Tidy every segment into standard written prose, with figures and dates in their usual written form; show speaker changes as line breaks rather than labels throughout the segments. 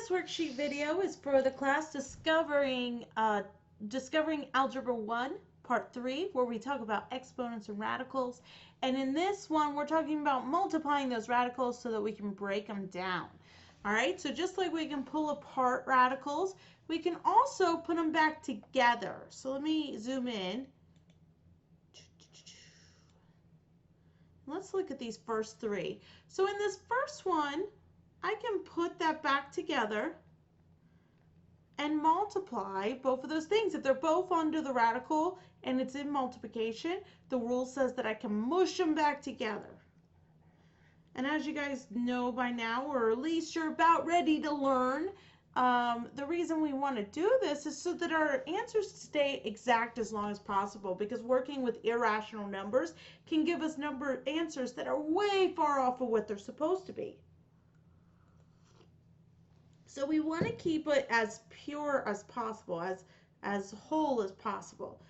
This worksheet video is for the class Discovering Algebra 1, Part 3, where we talk about exponents and radicals. And in this one, we're talking about multiplying those radicals so that we can break them down. All right, so just like we can pull apart radicals, we can also put them back together. So let me zoom in. Let's look at these first three. So in this first one, I can put that back together and multiply both of those things. If they're both under the radical and it's in multiplication, the rule says that I can mush them back together. And as you guys know by now, or at least you're about ready to learn, the reason we want to do this is so that our answers stay exact as long as possible, because working with irrational numbers can give us answers that are way far off of what they're supposed to be. So we want to keep it as pure as possible, as whole as possible,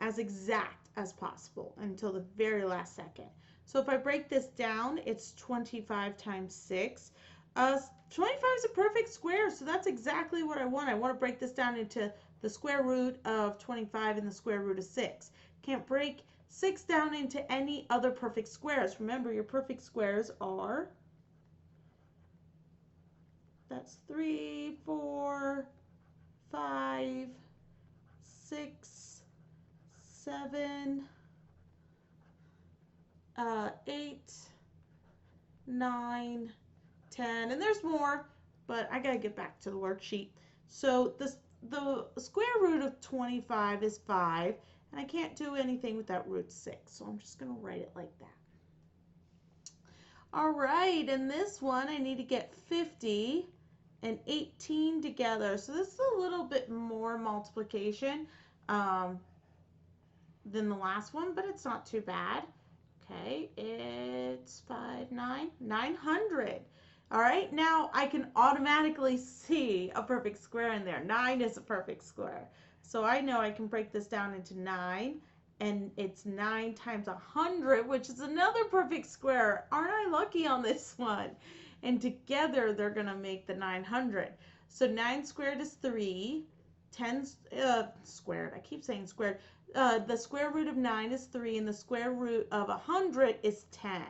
as exact as possible until the very last second. So if I break this down, it's 25 times 6. 25 is a perfect square, so that's exactly what I want. I want to break this down into the square root of 25 and the square root of 6. Can't break 6 down into any other perfect squares. Remember, your perfect squares are... That's 3, 4, 5, 6, 7, 8, 9, 10, and there's more, but I gotta get back to the worksheet. So the square root of 25 is 5, and I can't do anything with that root 6, so I'm just gonna write it like that. All right, in this one, I need to get 50 and 18 together. So this is a little bit more multiplication than the last one, but it's not too bad. Okay, it's 5, 9, 900. All right, now I can automatically see a perfect square in there. 9 is a perfect square. So I know I can break this down into 9, and it's 9 times 100, which is another perfect square. Aren't I lucky on this one? And together they're going to make the 900. So 9 squared is 3. 10 squared, I keep saying squared. The square root of 9 is 3, and the square root of 100 is 10.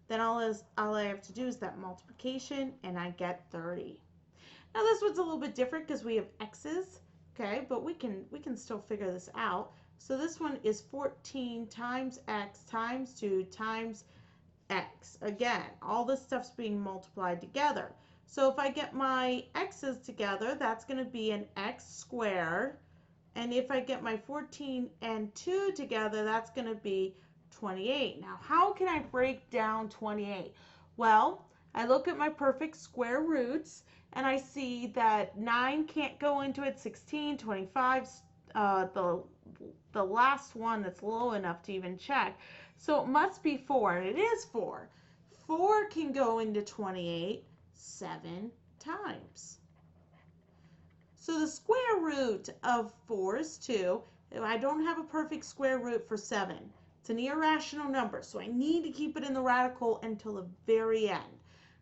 Then all I have to do is that multiplication, and I get 30. Now this one's a little bit different because we have x's, okay, but we can still figure this out. So this one is 14 times x times 2 times x. Again, all this stuff's being multiplied together. So if I get my x's together, that's going to be an x squared. And if I get my 14 and 2 together, that's going to be 28. Now, how can I break down 28? Well, I look at my perfect square roots, and I see that 9 can't go into it, 16, 25, the last one that's low enough to even check. So it must be 4, and it is 4. 4 can go into 28 7 times. So the square root of 4 is 2. I don't have a perfect square root for 7. It's an irrational number, so I need to keep it in the radical until the very end.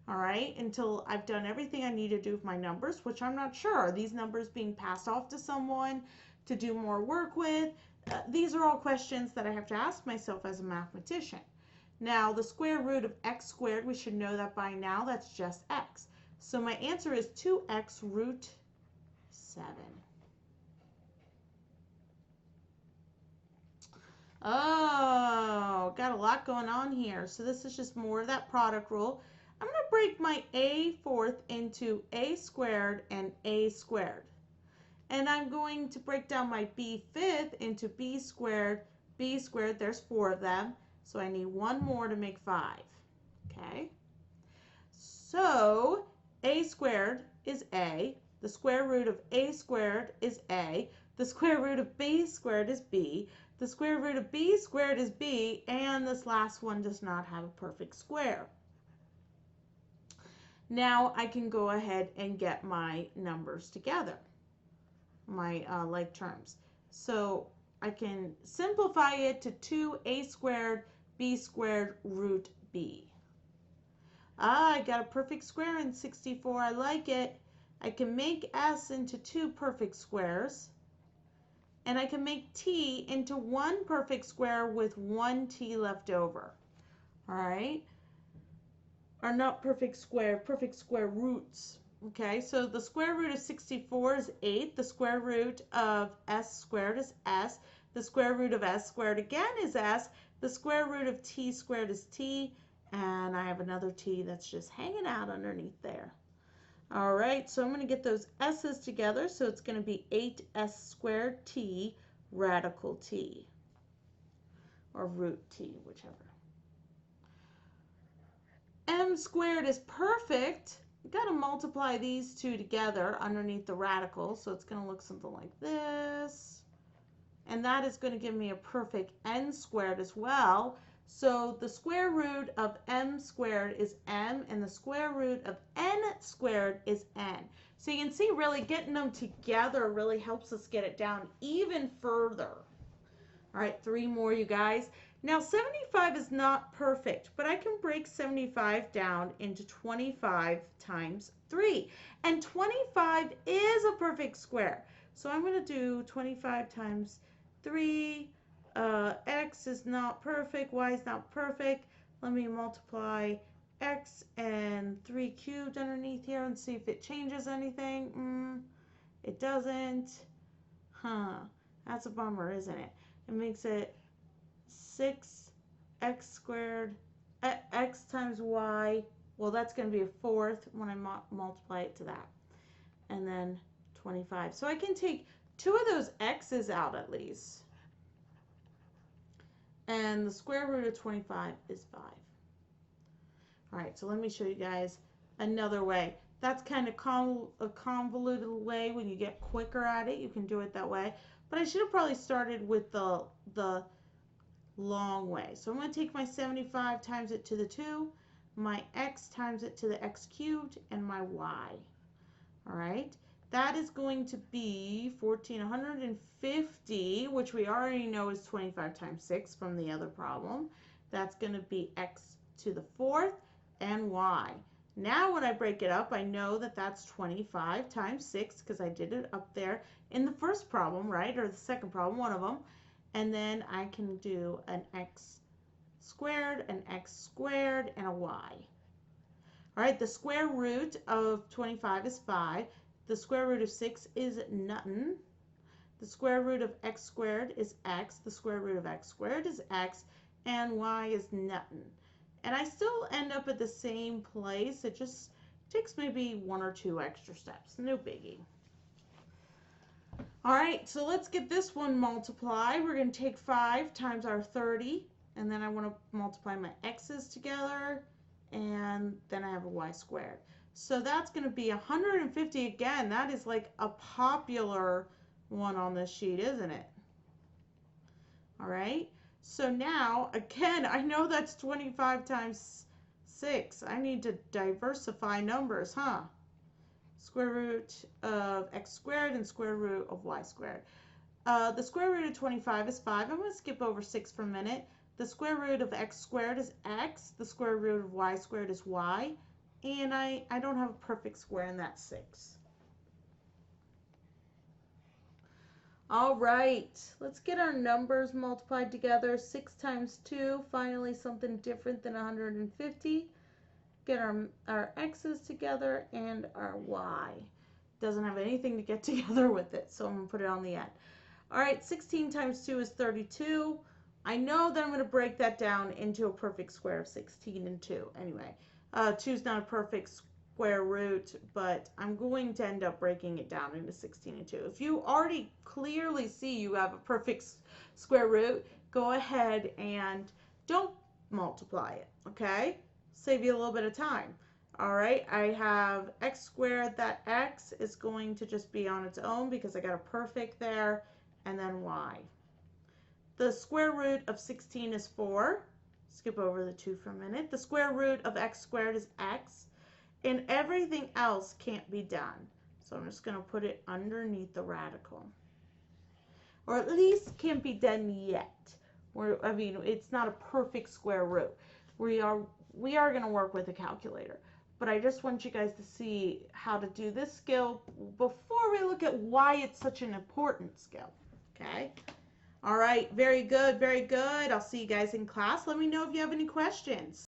All right, until I've done everything I need to do with my numbers, which I'm not sure. Are these numbers being passed off to someone to do more work with? These are all questions that I have to ask myself as a mathematician. Now, the square root of x squared, we should know that by now, that's just x. So my answer is 2x root 7. Oh, got a lot going on here. So this is just more of that product rule. I'm going to break my a fourth into a squared and a squared. And I'm going to break down my b fifth into b squared, b squared. There's 4 of them. So I need one more to make 5. Okay. So a squared is a. The square root of a squared is a. The square root of b squared is b. The square root of b squared is b. And this last one does not have a perfect square. Now I can go ahead and get my numbers together, my like terms. So I can simplify it to 2a squared b squared root b. I got a perfect square in 64. I like it. I can make s into 2 perfect squares, and I can make t into 1 perfect square with 1 t left over. All right? Or not perfect square roots. Okay, so the square root of 64 is 8. The square root of s squared is s. The square root of s squared again is s. The square root of t squared is t. And I have another t that's just hanging out underneath there. All right, so I'm going to get those s's together. So it's going to be 8s squared t radical t. Or root t, whichever. M squared is perfect. You've got to multiply these two together underneath the radical. So it's going to look something like this. And that is going to give me a perfect n squared as well. So the square root of m squared is m, and the square root of n squared is n. So you can see really getting them together really helps us get it down even further. All right, 3 more, you guys. Now, 75 is not perfect, but I can break 75 down into 25 times 3. And 25 is a perfect square. So I'm going to do 25 times 3. X is not perfect. Y is not perfect. Let me multiply x and 3 cubed underneath here and see if it changes anything. It doesn't. That's a bummer, isn't it? It makes it 6x squared, x times y. Well, that's going to be a fourth when I multiply it to that. And then 25. So I can take 2 of those x's out at least. And the square root of 25 is 5. All right, so let me show you guys another way. That's kind of a convoluted way. When you get quicker at it, you can do it that way. But I should have probably started with the long way. So I'm going to take my 75 times it to the 2, my x times it to the x cubed, and my y. All right, that is going to be 1,450, which we already know is 25 times 6 from the other problem. That's going to be x to the 4th and y. Now when I break it up, I know that that's 25 times 6 because I did it up there in the first problem, right? Or the second problem, one of them. And then I can do an x squared, and a y. All right, the square root of 25 is 5. The square root of 6 is nothing. The square root of x squared is x. The square root of x squared is x. And y is nothing. And I still end up at the same place. It just takes maybe 1 or 2 extra steps. No biggie. All right, so let's get this one multiplied. We're going to take 5 times our 30, and then I want to multiply my x's together, and then I have a y squared. So that's going to be 150 again. That is like a popular one on this sheet, isn't it? All right, so now, again, I know that's 25 times 6. I need to diversify numbers, huh? Square root of x squared and square root of y squared. The square root of 25 is 5. I'm going to skip over 6 for a minute. The square root of x squared is x. The square root of y squared is y. And I don't have a perfect square, and that's 6. All right, let's get our numbers multiplied together. 6 times 2, finally something different than 150. Get our x's together and our y. Doesn't have anything to get together with it, so I'm going to put it on the end. All right, 16 times 2 is 32. I know that I'm going to break that down into a perfect square of 16 and 2. Anyway, 2 is not a perfect square root, but I'm going to end up breaking it down into 16 and 2. If you already clearly see you have a perfect square root, go ahead and don't multiply it, okay? Save you a little bit of time. All right, I have x squared. That x is going to just be on its own because I got a perfect there, and then y. The square root of 16 is 4. Skip over the 2 for a minute. The square root of x squared is x, and everything else can't be done. So I'm just going to put it underneath the radical. Or at least can't be done yet. I mean, it's not a perfect square root. We are going to work with a calculator. but I just want you guys to see how to do this skill before we look at why it's such an important skill. Okay? All right, very good, very good. I'll see you guys in class. Let me know if you have any questions.